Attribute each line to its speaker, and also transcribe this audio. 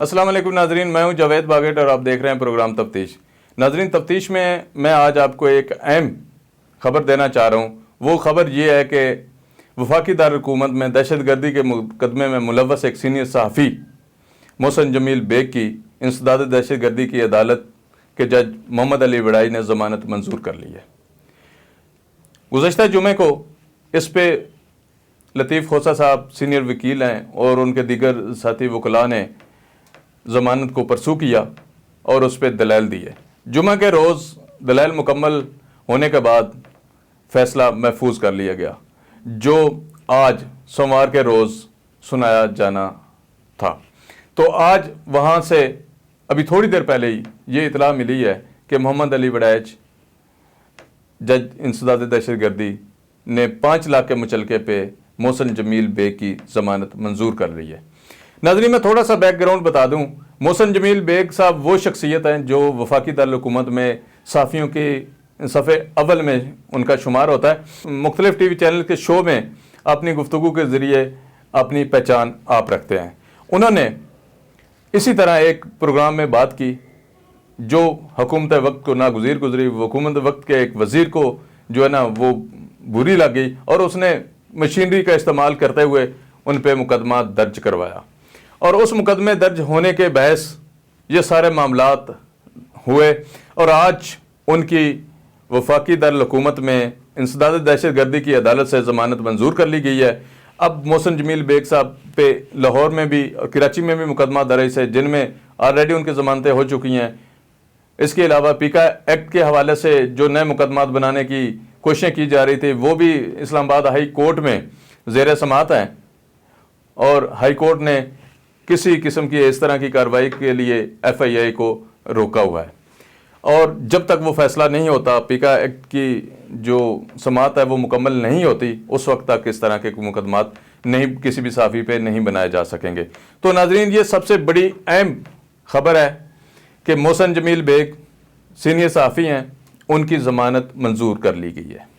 Speaker 1: السلام علیکم ناظرین، میں ہوں جاوید باگٹ اور آپ دیکھ رہے ہیں پروگرام تفتیش۔ ناظرین، تفتیش میں آج آپ کو ایک اہم خبر دینا چاہ رہا ہوں۔ وہ خبر یہ ہے کہ وفاقی دارالحکومت میں دہشت گردی کے مقدمے میں ملوث ایک سینئر صحافی محسن جمیل بیگ کی انسداد دہشت گردی کی عدالت کے جج محمد علی وڑائی نے ضمانت منظور کر لی ہے۔ گزشتہ جمعے کو اس پہ لطیف خوسا صاحب سینئر وکیل ہیں اور ان کے دیگر ساتھی وکلاء نے ضمانت کو پرسو کیا اور اس پہ دلائل دی ہے۔ جمعہ کے روز دلائل مکمل ہونے کے بعد فیصلہ محفوظ کر لیا گیا، جو آج سوموار کے روز سنایا جانا تھا۔ تو آج وہاں سے ابھی تھوڑی دیر پہلے ہی یہ اطلاع ملی ہے کہ محمد علی وڑائچ جج انسداد دہشت گردی نے 5 لاکھ کے مچلکے پہ محسن جمیل بیگ کی ضمانت منظور کر لی ہے۔ ناظرین، میں تھوڑا سا بیک گراؤنڈ بتا دوں۔ محسن جمیل بیگ صاحب وہ شخصیت ہیں جو وفاقی دارالحکومت میں صحافیوں کی صفحے اول میں ان کا شمار ہوتا ہے۔ مختلف ٹی وی چینل کے شو میں اپنی گفتگو کے ذریعے اپنی پہچان آپ رکھتے ہیں۔ انہوں نے اسی طرح ایک پروگرام میں بات کی جو حکومت وقت کو ناگزیر گزری، حکومت وقت کے ایک وزیر کو جو ہے نا وہ بری لگ گئی اور اس نے مشینری کا استعمال کرتے ہوئے ان پہ مقدمہ درج کروایا، اور اس مقدمے درج ہونے کے باعث یہ سارے معاملات ہوئے اور آج ان کی وفاقی دارالحکومت میں انسداد دہشت گردی کی عدالت سے ضمانت منظور کر لی گئی ہے۔ اب محسن جمیل بیگ صاحب پہ لاہور میں بھی اور کراچی میں بھی مقدمہ درج ہے، جن میں آلریڈی ان کی ضمانتیں ہو چکی ہیں۔ اس کے علاوہ پیکا ایکٹ کے حوالے سے جو نئے مقدمات بنانے کی کوششیں کی جا رہی تھی وہ بھی اسلام آباد ہائی کورٹ میں زیر سماعت ہیں، اور ہائی کورٹ نے کسی قسم کی اس طرح کی کارروائی کے لیے ایف آئی اے کو روکا ہوا ہے، اور جب تک وہ فیصلہ نہیں ہوتا، پیکا ایکٹ کی جو سماعت ہے وہ مکمل نہیں ہوتی، اس وقت تک اس طرح کے مقدمات نہیں کسی بھی صحافی پہ نہیں بنائے جا سکیں گے۔ تو ناظرین، یہ سب سے بڑی اہم خبر ہے کہ محسن جمیل بیگ سینئر صحافی ہیں، ان کی ضمانت منظور کر لی گئی ہے۔